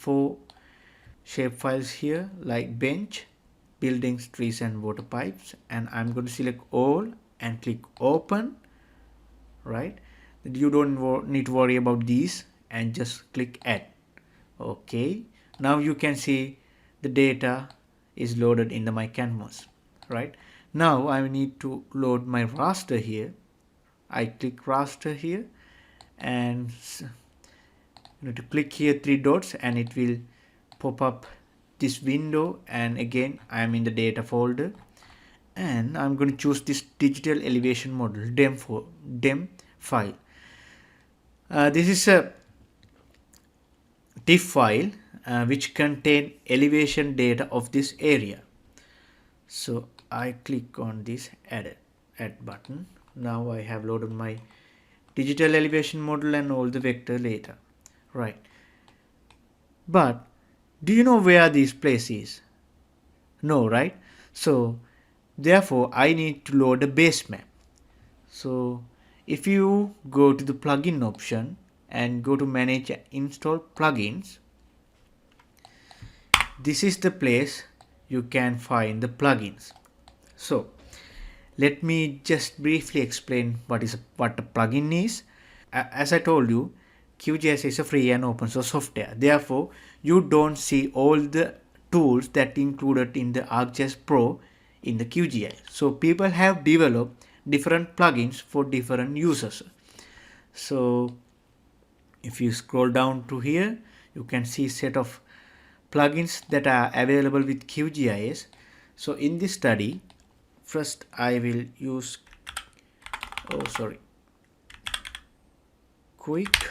4 shapefiles here like bench, buildings, trees and water pipes, and I'm going to select all and click open. Right, you don't need to worry about these and just click add. Okay, now you can see the data is loaded in my canvas. Right, now I need to load my raster here. I click raster here and you need to click here 3 dots and it will pop up this window, and again I am in the data folder and I'm going to choose this digital elevation model dem file. This is a TIFF file which contain elevation data of this area. So I click on this add button. Now I have loaded my digital elevation model and all the vector data. Right, but do you know where this place is? No, right? So therefore I need to load a base map. So if you go to the plugin option and go to manage and install plugins, this is the place you can find the plugins. So let me just briefly explain what a plugin is. As I told you, QGIS is a free and open source software. Therefore, you don't see all the tools that included in the ArcGIS Pro in the QGIS. So people have developed different plugins for different users. So if you scroll down to here, you can see set of plugins that are available with QGIS. So in this study, first I will use quick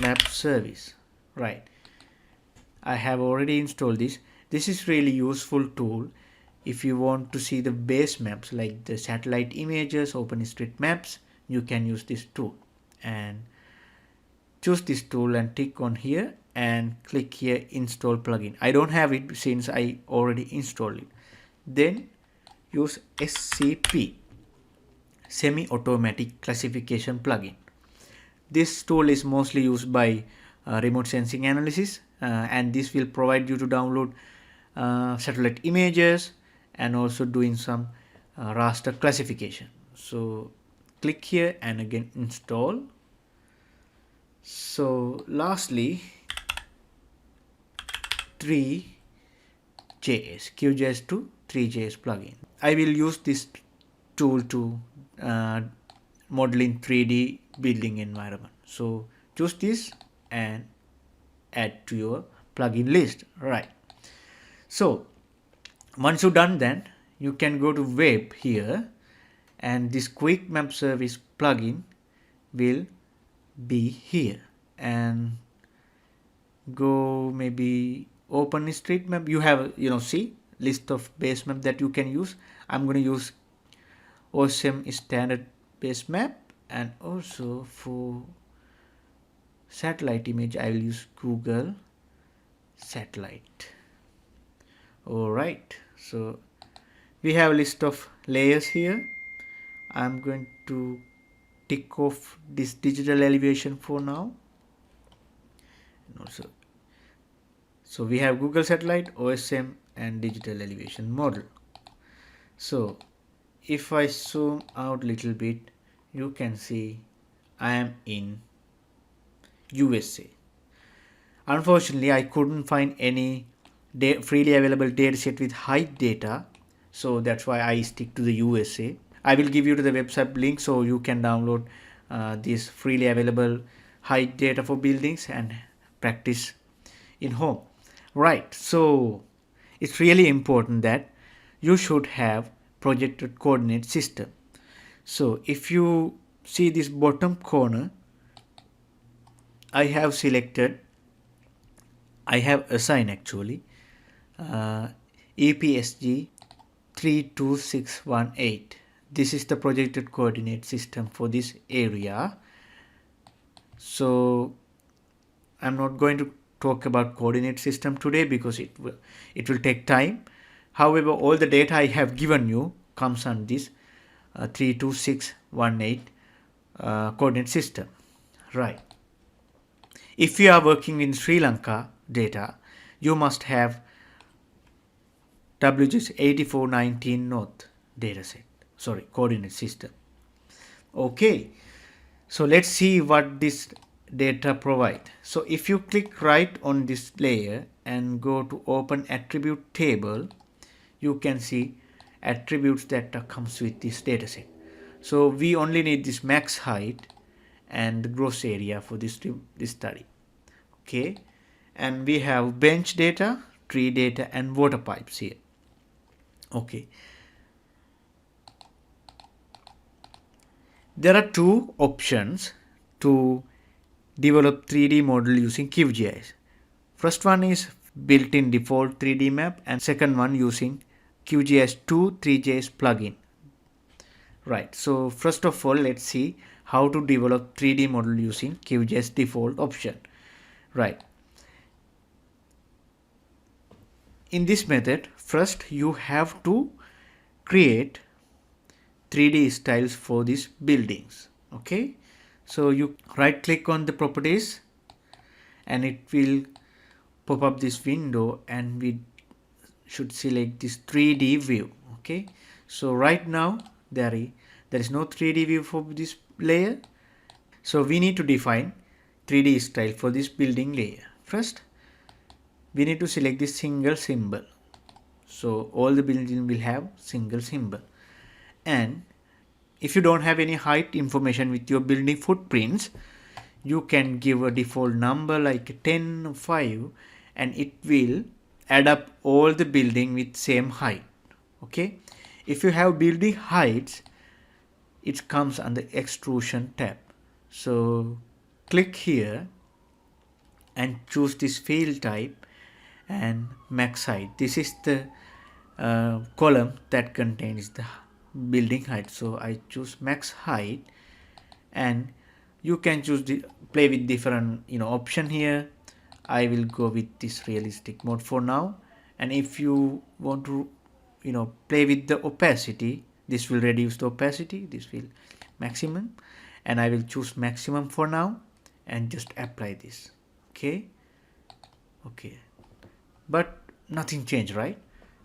map service. Right, I have already installed this. This is really useful tool if you want to see the base maps like the satellite images, OpenStreetMaps. You can use this tool and choose this tool and tick on here and click here install plugin. I don't have it since I already installed it. Then use SCP, semi-automatic classification plugin. This tool is mostly used by remote sensing analysis and this will provide you to download satellite images and also doing some raster classification. So click here and again install. So lastly, Three.js QGIS to Three.js plugin. I will use this tool to model in 3D building environment. So choose this and add to your plugin list. Right, so once you're done, then you can go to web here and this quick map service plugin will be here, and go maybe OpenStreetMap. You have see list of base map that you can use. I'm going to use OSM standard base map, and also for satellite image I will use Google satellite. Alright, so we have a list of layers here. I'm going to tick off this digital elevation for now. And also, so we have Google satellite, OSM and digital elevation model. So if I zoom out a little bit, you can see I am in USA. Unfortunately, I couldn't find any freely available dataset with height data, so that's why I stick to the USA. I will give you to the website link so you can download this freely available height data for buildings and practice in home. Right, so it's really important that you should have projected coordinate system. So if you see this bottom corner, I have assigned actually EPSG 32618. This is the projected coordinate system for this area. So I'm not going to talk about coordinate system today because it will take time. However, all the data I have given you comes on this 32618 coordinate system. Right. If you are working in Sri Lanka data, you must have WGIS 8419 North dataset, sorry, coordinate system. Okay, so let's see what this data provide. So if you click right on this layer and go to open attribute table, you can see attributes that comes with this dataset. So we only need this max height and the gross area for this study. Okay, and we have bench data, tree data, and water pipes here. Okay, there are two options to develop 3D model using QGIS. First one is built-in default 3D map, and second one using QGIS 2 Three.js plugin. Right, so first of all, let's see how to develop 3D model using QGIS default option. Right. In this method, first you have to create 3D styles for these buildings. Okay, so you right click on the properties and it will pop up this window, and we should select this 3D view. Okay, so right now there is no 3D view for this layer, so we need to define 3D style for this building layer. First we need to select this single symbol, so all the buildings will have single symbol. And if you don't have any height information with your building footprints, you can give a default number like 10 or 5, and it will add up all the building with same height. Okay, if you have building heights, it comes under extrusion tab. So click here and choose this field type and max height. This is the column that contains the building height, so I choose max height. And you can choose the play with different option here. I will go with this realistic mode for now, and if you want to play with the opacity, this will reduce the opacity, this will maximum, and I will choose maximum for now and just apply this. Okay, but nothing changed, right?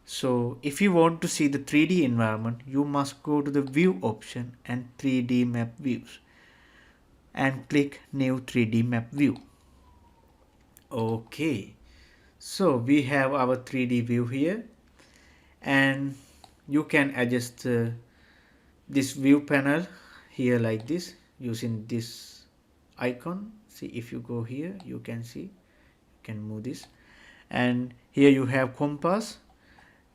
So if you want to see the 3D environment, you must go to the view option and 3D map views and click new 3D map view. Okay, so we have our 3D view here, and you can adjust this view panel here like this using this icon. See, if you go here, you can see, you can move this, and here you have compass,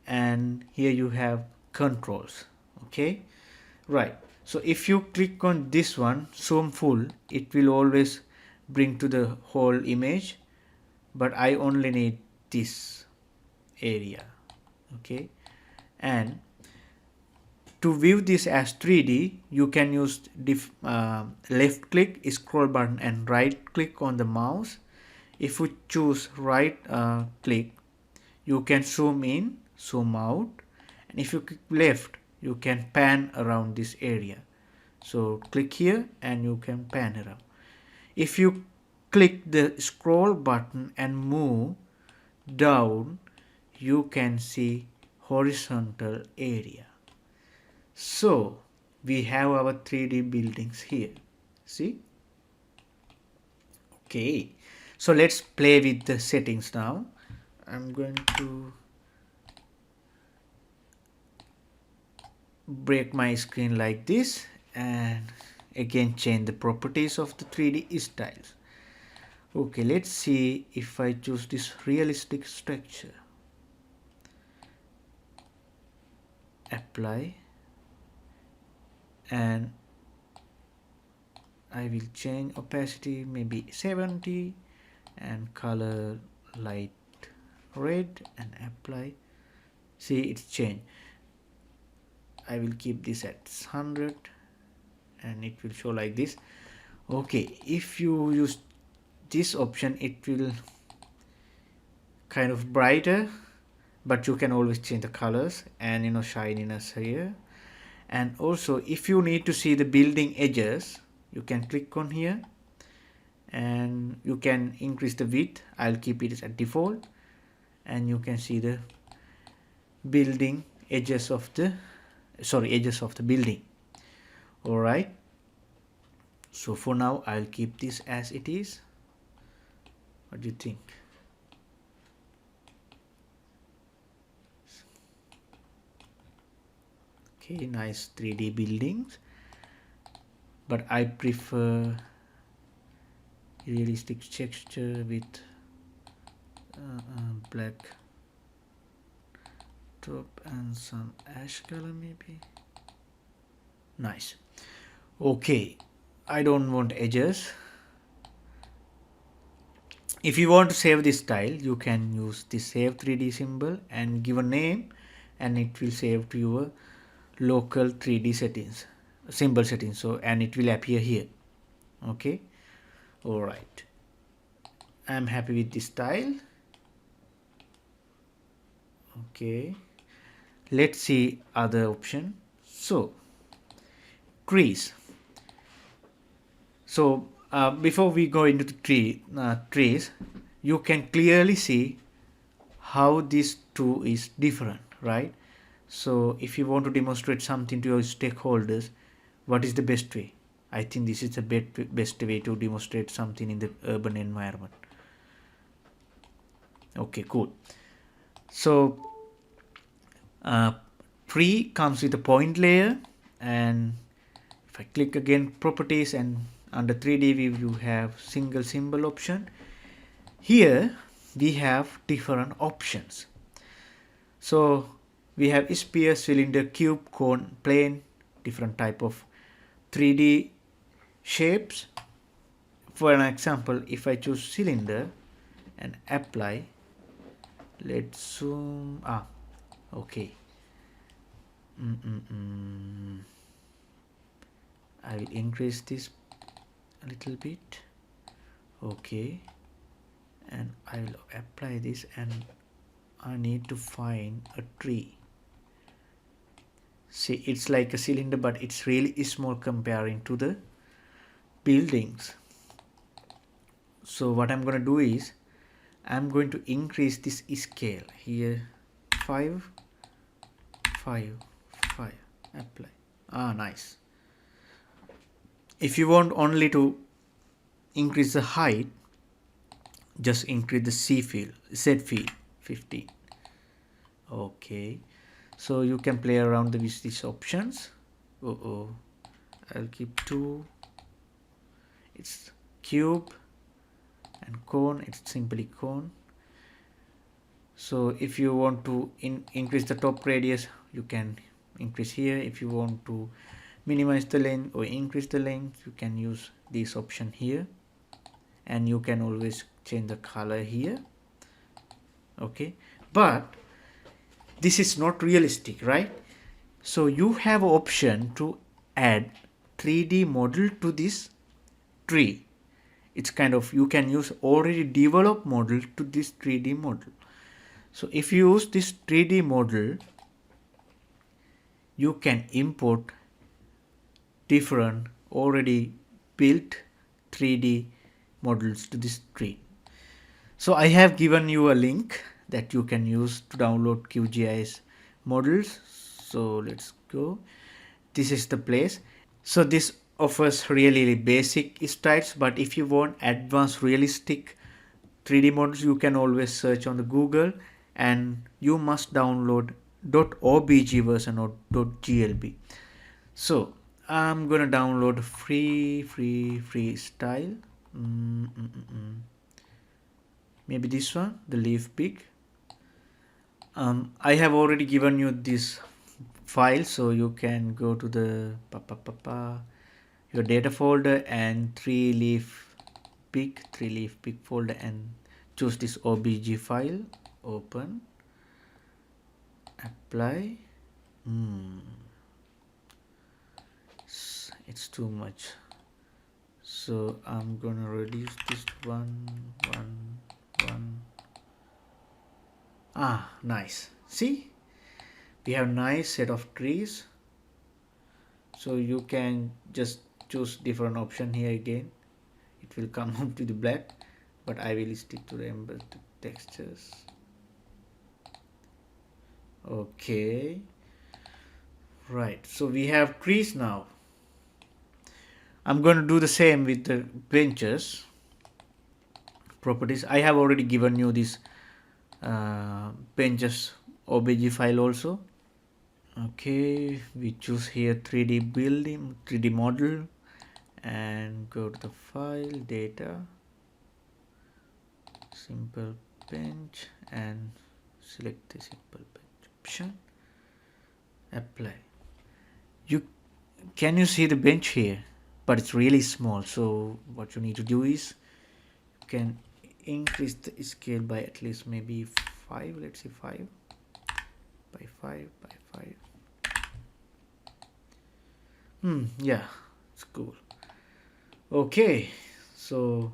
and here you have controls. Okay, right. So if you click on this one, zoom full, it will always bring to the whole image, but I only need this area. Okay, and to view this as 3D, you can use left click, scroll button, and right click on the mouse. If you choose right click, you can zoom in, zoom out, and if you click left, you can pan around this area. So click here and you can pan around. If you click the scroll button and move down, you can see horizontal area. So we have our 3D buildings here. See? Okay, so let's play with the settings now. I'm going to break my screen like this and again change the properties of the 3D styles. Okay, let's see if I choose this realistic structure. Apply, and I will change opacity maybe 70 and color light red and apply. See, it's changed. I will keep this at 100 and it will show like this. Okay, if you use this option, it will kind of brighter, but you can always change the colors and shininess here. And also, if you need to see the building edges, you can click on here and you can increase the width. I'll keep it at default, and you can see the building edges of the building. All right, so for now I'll keep this as it is. What do you think? Okay, nice 3D buildings, but I prefer realistic texture with black top and some ash color maybe. Nice. Okay, I don't want edges. If you want to save this style, you can use the save 3D symbol and give a name, and it will save to your local 3D settings, symbol settings. So, and it will appear here. Okay. All right. I'm happy with this style. Okay. Let's see other option. So, trees. So before we go into the trees, you can clearly see how this two is different, right? So if you want to demonstrate something to your stakeholders, what is the best way? I think this is the best way to demonstrate something in the urban environment. Okay, cool. So tree comes with a point layer, and if I click again properties, and under 3D view you have single symbol option. Here we have different options. So we have sphere, cylinder, cube, cone, plane, different type of 3D shapes. For an example, if I choose cylinder and apply, let's zoom. Okay. I will increase this a little bit. Okay, and I will apply this, and I need to find a tree. See, it's like a cylinder, but it's really small comparing to the buildings. So what I'm going to do is I'm going to increase this scale here, 5, 5, 5, apply. Nice. If you want only to increase the height, just increase the Z field 15. Okay, so you can play around with these options. I'll keep 2. It's cube, and cone, it's simply cone. So if you want to increase the top radius, you can increase here. If you want to minimize the length or increase the length, you can use this option here, and you can always change the color here. Okay, but this is not realistic, right? So you have an option to add 3D model to this tree. It's kind of, you can use already developed model to this 3D model. So if you use this 3D model, you can import different already built 3D models to this tree. So I have given you a link that you can use to download QGIS models. So let's go. This is the place. So this offers really basic styles, but if you want advanced realistic 3D models, you can always search on the Google, and you must download .obg version or .glb. So I'm gonna download free style. Maybe this one, the leaf peak. I have already given you this file, so you can go to the your data folder and 3-leaf peak folder, and choose this obg file, open, apply. It's too much, so I'm gonna reduce this one. Nice. See, we have nice set of trees. So you can just choose different option here again. It it will come out to the black, but I will stick to the embedded textures. Okay, right, so we have trees now. I'm going to do the same with the benches properties. I have already given you this benches obj file also. Okay, we choose here 3D building, 3D model, and go to the file, data, simple bench, and select the simple bench option, apply. Can you see the bench here? But it's really small, so what you need to do is you can increase the scale by at least maybe 5. Let's say 5 by 5 by 5. Yeah, it's cool. Okay, so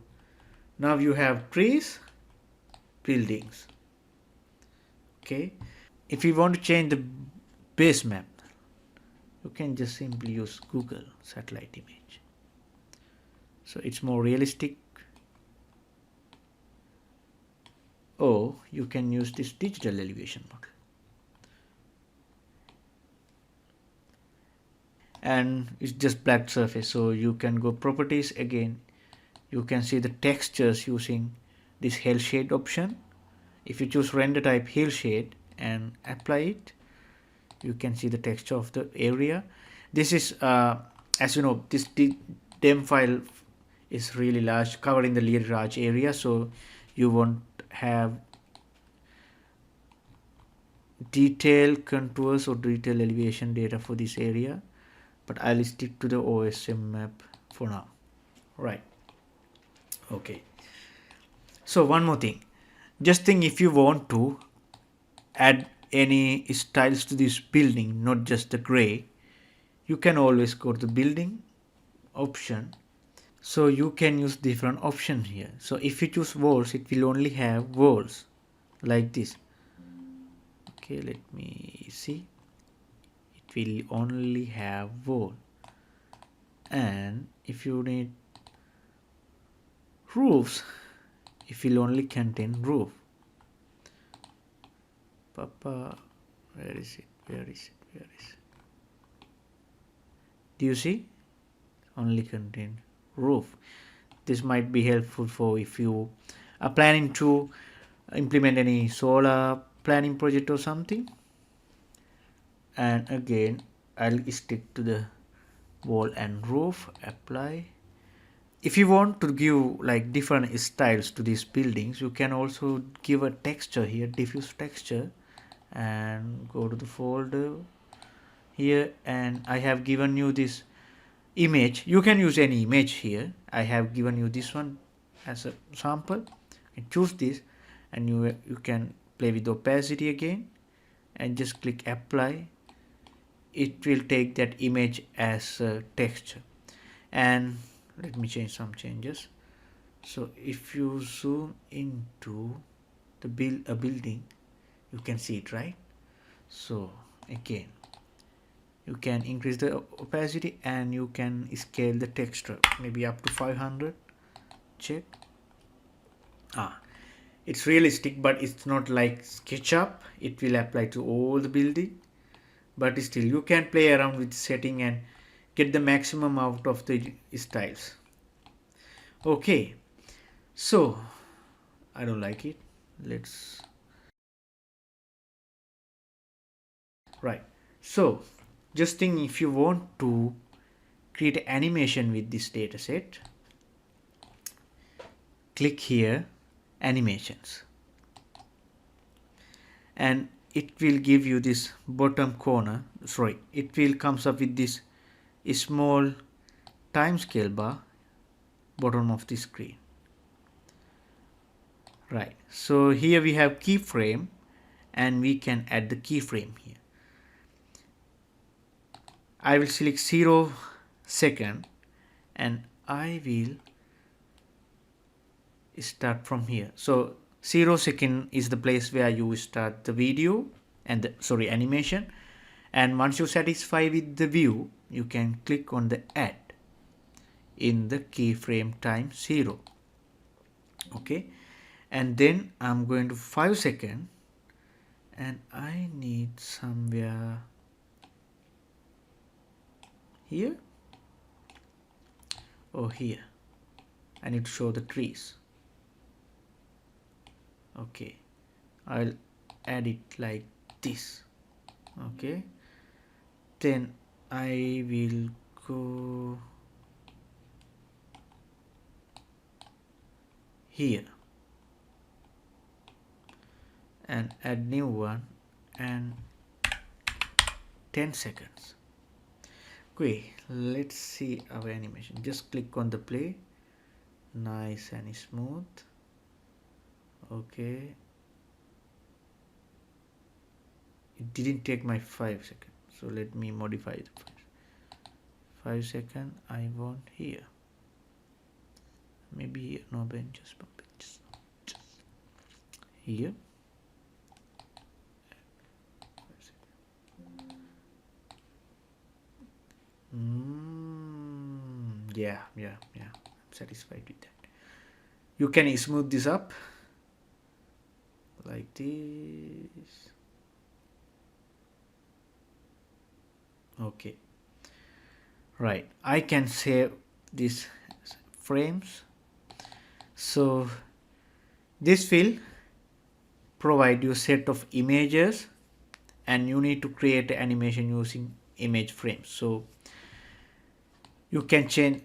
now you have trees, buildings. Okay, if you want to change the base map, you can just simply use Google satellite image. So it's more realistic. Or you can use this digital elevation model. And it's just black surface, so you can go properties again. You can see the textures using this hill shade option. If you choose render type hill shade and apply it, you can see the texture of the area. This is as you know, this dem file is really large, covering the really large area, so you won't have detailed contours or detailed elevation data for this area, but I'll stick to the OSM map for now. Right, okay. So one more thing, just think, if you want to add any styles to this building, not just the gray, you can always go to the building option. So you can use different options here. So if you choose walls, it will only have walls like this. Okay, let me see. It will only have wall. And if you need roofs, it will only contain roof. Papa, where is it? Where is it? Where is it? Do you see? Only contain roof. This might be helpful for if you are planning to implement any solar planning project or something. And again, I'll stick to the wall and roof, apply. If you want to give like different styles to these buildings, you can also give a texture here, diffuse texture, and go to the folder here, and I have given you this image. You can use any image here. I have given you this one as a sample, and choose this, and you can play with opacity again and just click apply. It will take that image as a texture. And let me change some changes. So if you zoom into the building, you can see it, right? So again, you can increase the opacity and you can scale the texture maybe up to 500. Check. It's realistic, but it's not like SketchUp. It will apply to all the building, but still you can play around with setting and get the maximum out of the styles. Okay, so I don't like it. Let's right. So just think, if you want to create animation with this data set, click here, animations, and it will give you this bottom corner. Sorry, it will comes up with this small time scale bar bottom of the screen. Right, so here we have keyframe, and we can add the keyframe here. I will select 0 second, and I will start from here. So 0 second is the place where you start the video and the animation, and once you satisfy with the view, you can click on the add. in the keyframe time 0. Okay, and then I'm going to 5 seconds, and I need somewhere here or here. I need to show the trees. Okay, I'll add it like this. Okay, then I will go here and add new one and 10 seconds. Okay, let's see our animation. Just click on the play. Nice and smooth. Okay, it didn't take my 5 seconds, so let me modify the 5 seconds. I want here, maybe here. No benches, but benches here. Yeah, I'm satisfied with that. You can smooth this up like this. Okay, right, I can save these frames. So this will provide you a set of images, and you need to create an animation using image frames. So you can change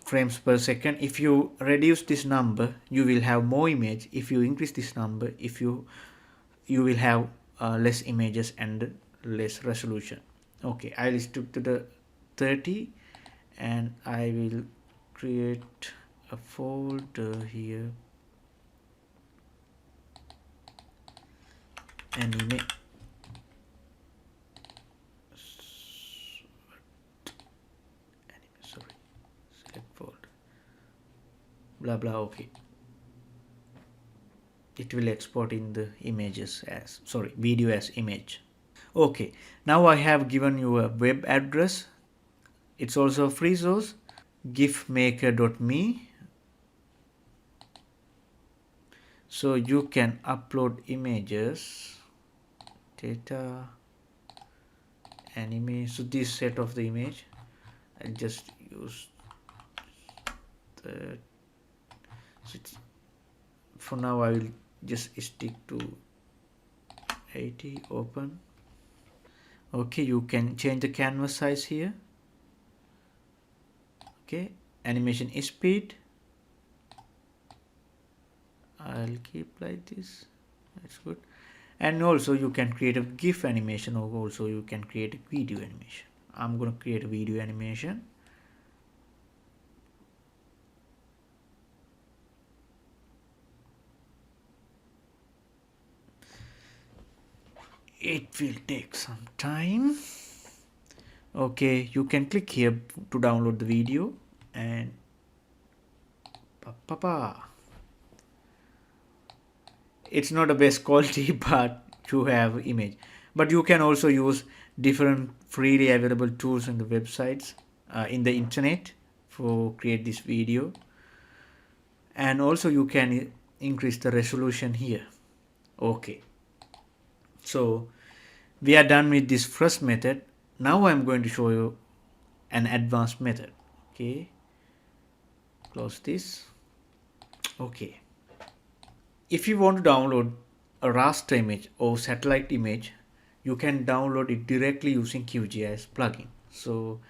frames per second. If you reduce this number, you will have more image. If you increase this number, you will have less images and less resolution. Okay, I'll stick to the 30, and I will create a folder here, anime. Sorry, select folder, blah blah. Okay, it will export in the images as, sorry, video as image. Okay, now I have given you a web address. It's also a free source, gifmaker.me. So you can upload images, data, anime. So this set of the image, I'll just use the, so for now I will just stick to 80, open. Okay, you can change the canvas size here. Okay, animation speed, I'll keep like this. That's good. And also you can create a GIF animation, or also you can create a video animation. I'm going to create a video animation. It will take some time. Okay, you can click here to download the video, and it's not the best quality, but you have image. But you can also use different freely available tools on the websites, in the internet, for create this video. And also you can increase the resolution here. Okay, so we are done with this first method. Now I'm going to show you an advanced method. Okay, close this. Okay, if you want to download a raster image or satellite image, you can download it directly using QGIS plugin. So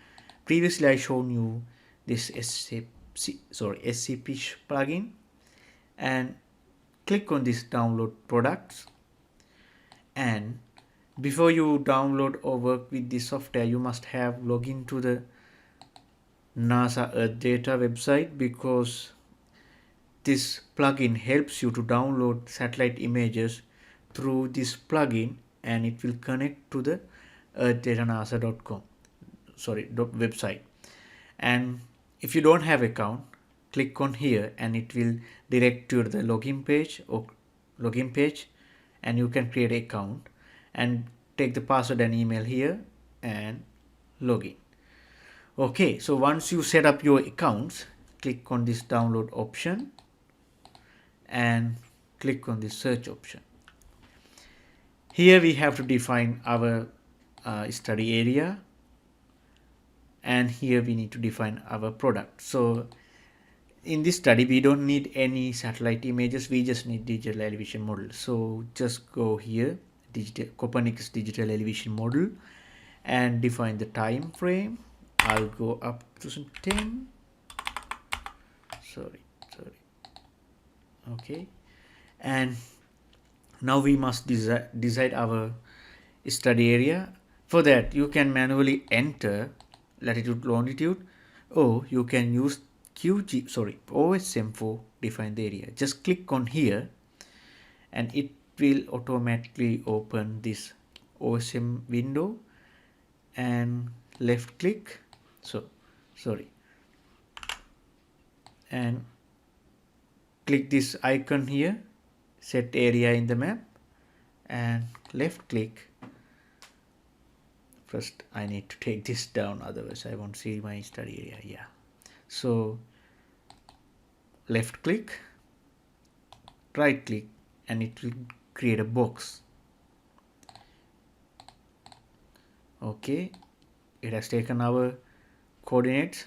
previously I shown you this SCP plugin, and click on this download products. And before you download or work with this software, you must have login to the NASA Earth Data website, because this plugin helps you to download satellite images through this plugin, and it will connect to the earthdatanasa.com website. And if you don't have account, click on here and it will direct you to the login page, and you can create an account and take the password and email here and login. Okay, so once you set up your accounts, click on this download option and click on this search option. Here we have to define our study area, and here we need to define our product. So in this study we don't need any satellite images, we just need digital elevation model. So just go here, Copernicus digital elevation model, and define the time frame. I'll go up to 2010. Sorry. Okay, and now we must decide our study area. For that you can manually enter latitude, longitude, or you can use OSM for define the area. Just click on here and it will automatically open this OSM window, and left click, and click this icon here, set area in the map, and left click. First I need to take this down, otherwise I won't see my study area. Yeah, so left click, right click, and it will create a box. Okay, it has taken our coordinates,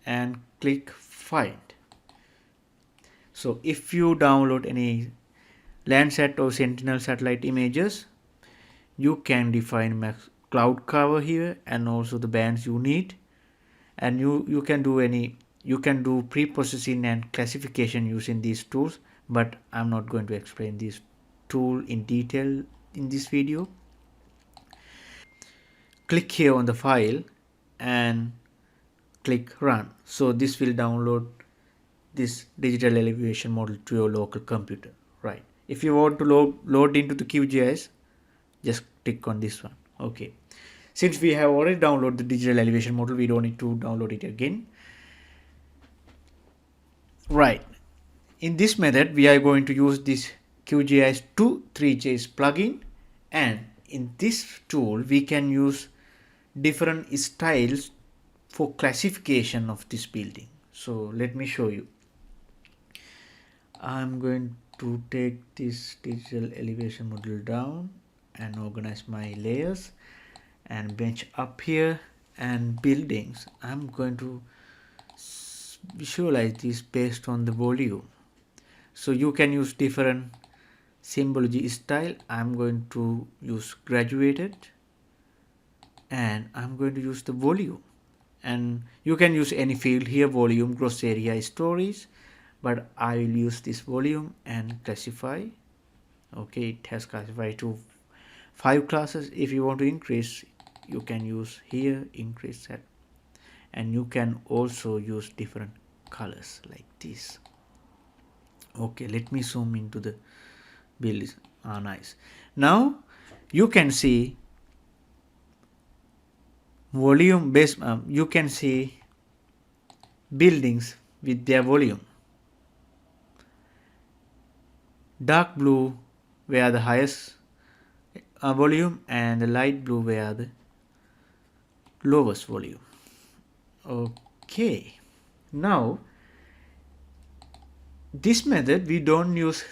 and click find. So if you download any Landsat or Sentinel satellite images, you can define max cloud cover here and also the bands you need, and you can do pre-processing and classification using these tools, but I'm not going to explain this tool in detail in this video. Click here on the file and click run. So this will download this digital elevation model to your local computer, right? If you want to load into the QGIS, just click on this one. Okay, since we have already downloaded the digital elevation model, we don't need to download it again, right? In this method we are going to use this QGIS to Three.js plugin, and in this tool we can use different styles for classification of this building. So let me show you. I'm going to take this digital elevation model down and organize my layers and bench up here, and buildings. I'm going to visualize this based on the volume. So you can use different symbology style. I'm going to use graduated, and I'm going to use the volume, and you can use any field here, volume, gross area, stories, but I will use this volume and classify. Okay, it has classified to 5 classes. If you want to increase, you can use here increase that, and you can also use different colors like this. Okay, let me zoom into the build. Nice. Now you can see volume based, you can see buildings with their volume. Dark blue were the highest volume, and the light blue were the lowest volume. Okay, now this method we don't use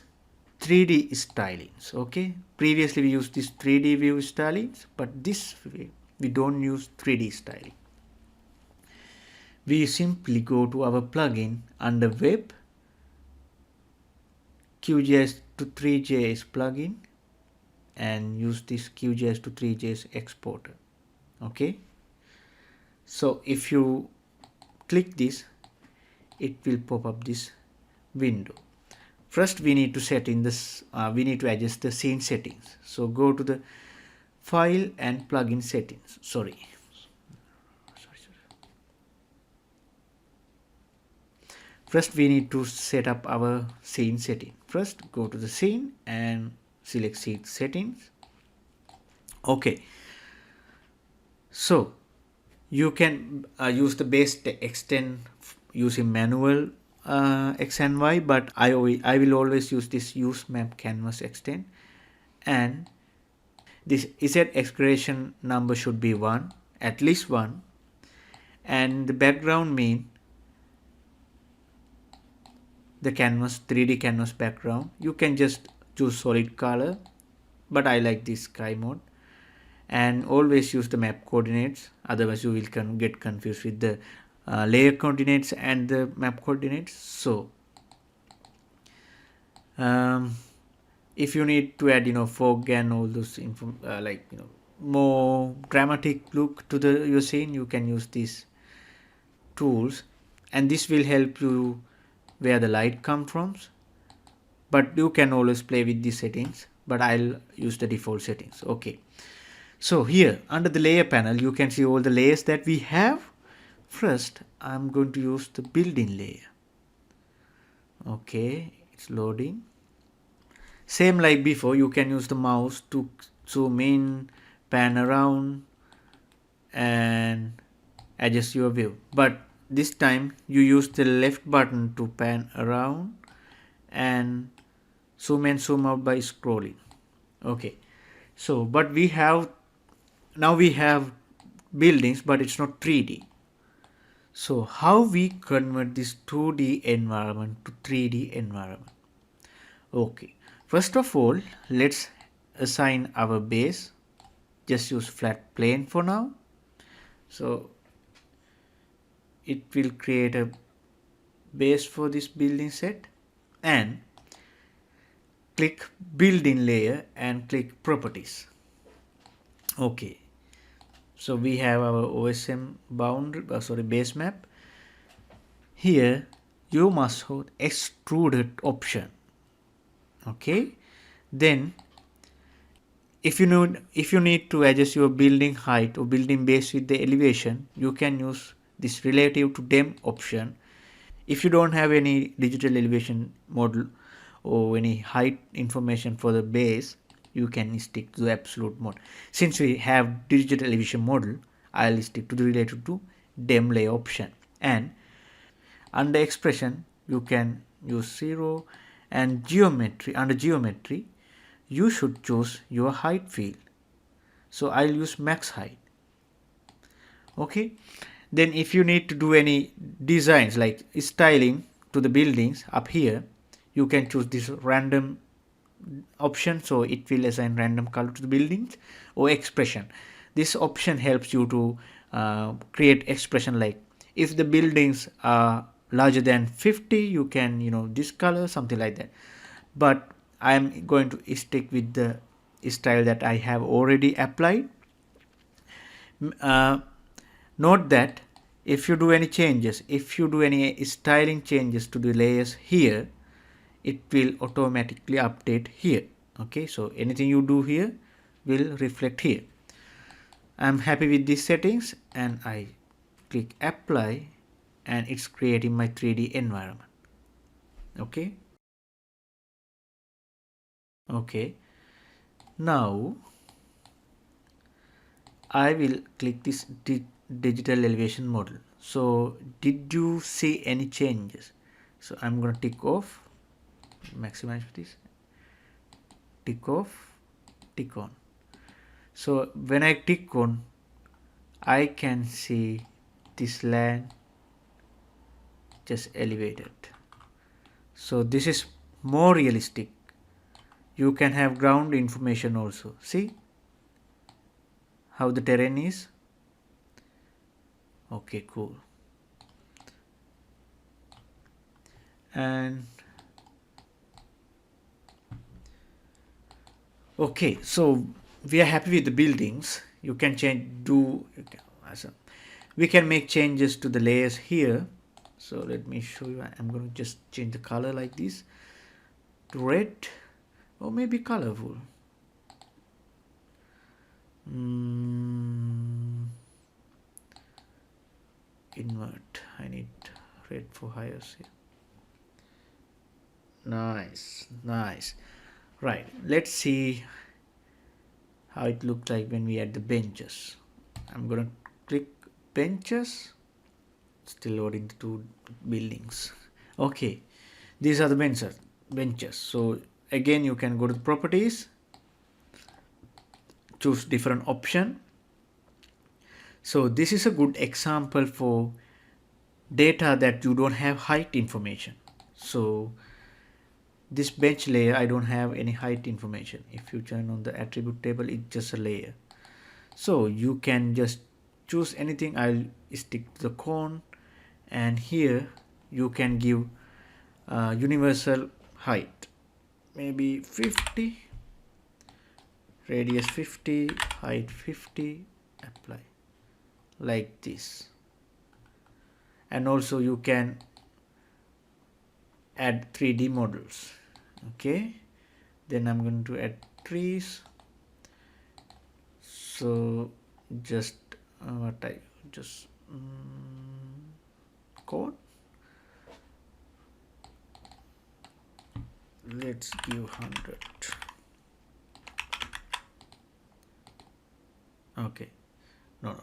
3D stylings. Okay, previously we used this 3D view stylings, but this way we don't use 3D styling. We simply go to our plugin under web, QGIS to Three.js plugin, and use this QGIS to Three.js exporter. Okay, so if you click this, it will pop up this window. First we need to set in this, we need to adjust the scene settings. So go to the file and plugin settings. First we need to set up our scene setting. First go to the scene and select scene settings. Okay, so you can use the base extend using manual X and Y, but I will always use this use map canvas extend, and this Z expiration number should be 1, at least 1, and the background mean the canvas, 3D canvas background. You can just choose solid color, but I like this sky mode. And always use the map coordinates, otherwise you will get confused with the layer coordinates and the map coordinates. So if you need to add fog and all those info, like more dramatic look to your scene, you can use these tools, and this will help you where the light comes from. But you can always play with these settings, but I'll use the default settings. Okay, so here under the layer panel you can see all the layers that we have. First I'm going to use the building layer. Okay, it's loading. Same like before, you can use the mouse to zoom in, pan around and adjust your view, but this time you use the left button to pan around and zoom in, zoom out by scrolling. Okay, so but we have buildings, but it's not 3D. So how we convert this 2D environment to 3D environment? Okay, first of all, let's assign our base. Just use flat plane for now. So it will create a base for this building set, and click building layer and click properties. Okay, so we have our OSM boundary, base map. Here you must hold extruded option. Okay, then if you need to adjust your building height or building base with the elevation, you can use this relative to dem option. If you don't have any digital elevation model or any height information for the base, you can stick to the absolute mode. Since we have digital elevation model, I'll stick to the relative to dem layer option. And under expression you can use 0, and geometry, under geometry you should choose your height field. So I'll use max height. Okay, then if you need to do any designs like styling to the buildings up here, you can choose this random option, so it will assign random color to the buildings, or expression. This option helps you to create expression, like if the buildings are larger than 50, you can this color, something like that. But I'm going to stick with the style that I have already applied. Note that if you do any changes, if you do any styling changes to the layers here, it will automatically update here. Okay, so anything you do here will reflect here. I'm happy with these settings and I click apply, and it's creating my 3D environment. Okay. Okay, now I will click this digital elevation model. So did you see any changes? So I'm going to tick off, maximize this, tick off, tick on. So when I tick on, I can see this land just elevated. So this is more realistic. You can have ground information also. See how the terrain is. Okay, cool. And okay, so we are happy with the buildings. You can we can make changes to the layers here. So let me show you. I'm going to just change the color like this to red, or maybe colorful. Invert. I need red for hires here. Nice, nice. Right, let's see how it looks like when we add the benches. I'm going to click benches. Still loading the two buildings. Okay, these are the benches. So again, you can go to the properties, choose different option, So this is a good example for data that you don't have height information. So this bench layer, I don't have any height information. If you turn on the attribute table, it's just a layer. So you can just choose anything. I'll stick to the cone, and here you can give universal height, maybe 50, radius 50, height 50, apply like this. And also you can add 3D models. Okay, then I'm going to add trees. So just what I just code, let's give 100. Okay, no.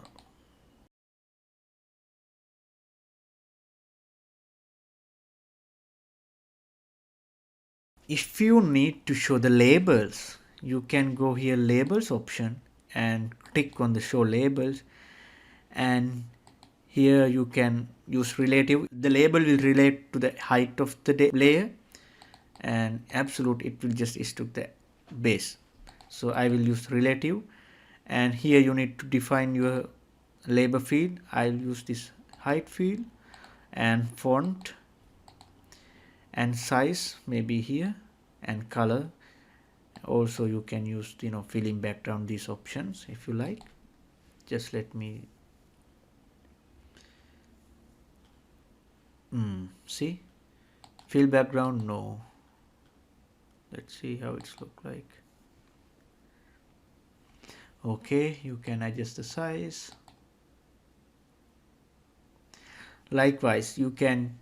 If you need to show the labels, you can go here labels option and click on the show labels, and here you can use relative. The label will relate to the height of the layer, and absolute it will just stick the base. So I will use relative, and here you need to define your label field. I'll use this height field, and font and size maybe here, and color also you can use, fill in background, these options if you like. Just let me see, fill background, no. Let's see how it's look like. Okay, you can adjust the size. Likewise, you can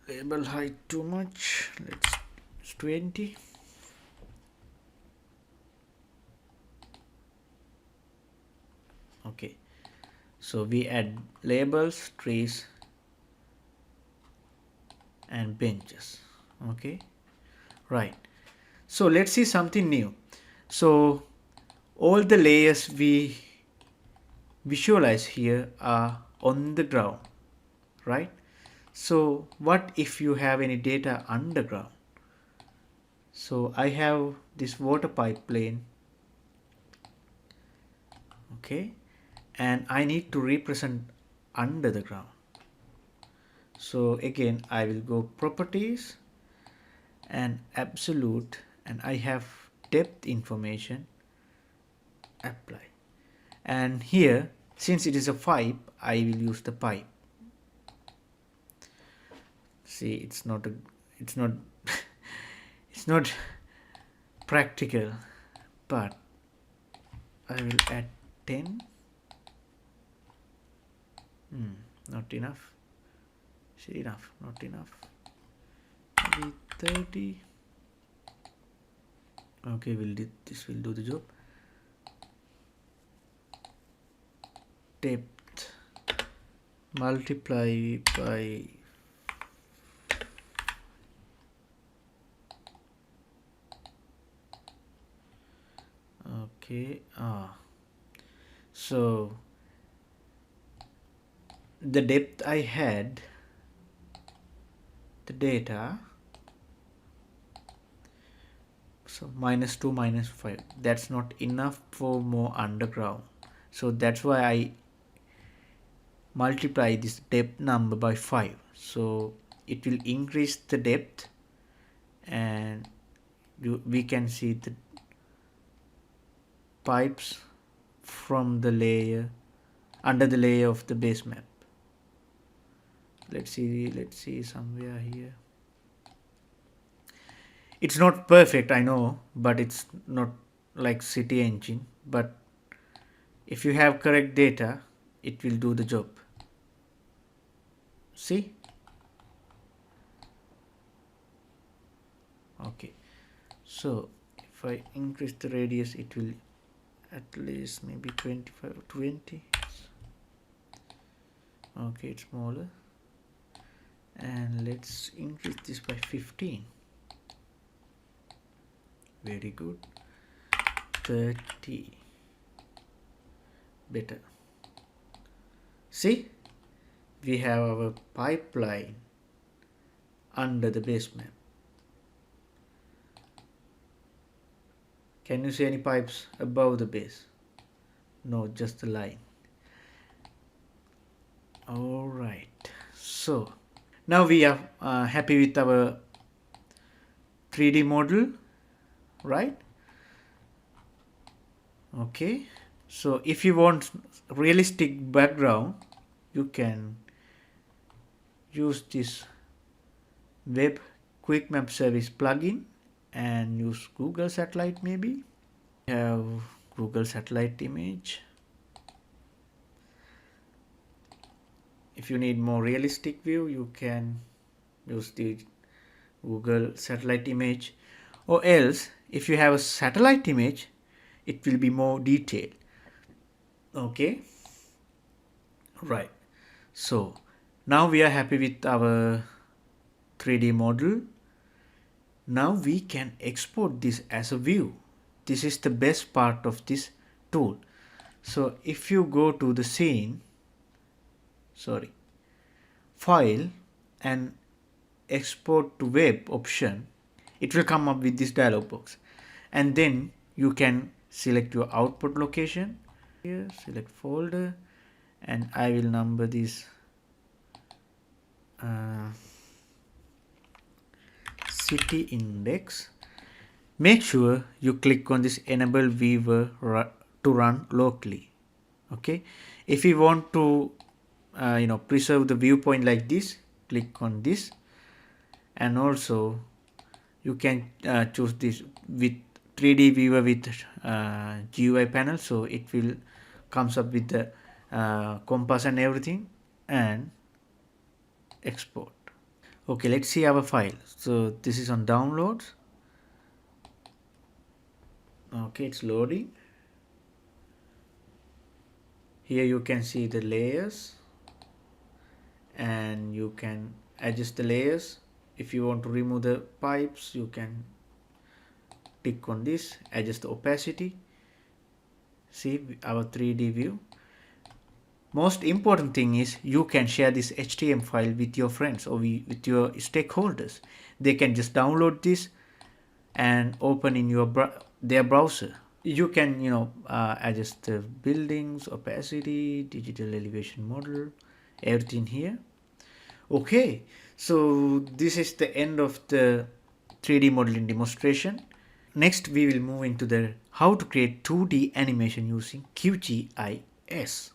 label height too much. It's 20. Okay, so we add labels, trees, and benches. Okay, right. So let's see something new. So all the layers we visualize here are on the ground, right? So what if you have any data underground? So I have this water pipeline, okay, and I need to represent under the ground. So again, I will go properties and absolute, and I have depth information, apply. And here, since it is a pipe, I will use the pipe. See, it's not it's not practical, but I will add 10. Not enough. See, enough, not enough. Maybe 30. Okay, this will do the job. Depth multiply by okay. So the depth I had, the data, so -2, -5, that's not enough for more underground. So that's why I multiply this depth number by 5. So it will increase the depth, and we can see the pipes from the layer under the layer of the base map. Let's see somewhere here. It's not perfect, I know, but it's not like city engine. But if you have correct data, it will do the job. See? Okay. So if I increase the radius, it will at least maybe 25, 20. Okay, it's smaller. And let's increase this by 15. Very good. 30. better. See, we have our pipeline under the base map. Can you see any pipes above the base? No, just the line. Alright, so now we are happy with our 3D model, right? Okay, so if you want realistic background, you can use this web quick map service plugin and use Google satellite. Maybe we have Google satellite image. If you need more realistic view, you can use the Google satellite image, or else if you have a satellite image, it will be more detailed. Okay, right. So now we are happy with our 3D model. Now we can export this as a view. This is the best part of this tool. So if you go to the file and export to web option, it will come up with this dialog box, and then you can select your output location here, select folder, and I will number this city index. Make sure you click on this enable viewer to run locally. Okay, if you want to preserve the viewpoint like this, click on this, and also you can choose this with 3D viewer with GUI panel, so it will comes up with the compass and everything, and export. Okay, let's see our file. So this is on downloads. Okay, it's loading. Here you can see the layers, and you can adjust the layers. If you want to remove the pipes, you can click on this, adjust the opacity. See our 3D view. Most important thing is you can share this HTML file with your friends or with your stakeholders. They can just download this and open in their browser. You can adjust the buildings, opacity, digital elevation model, everything here. Okay, so this is the end of the 3D modeling demonstration. Next we will move into the how to create 2D animation using QGIS.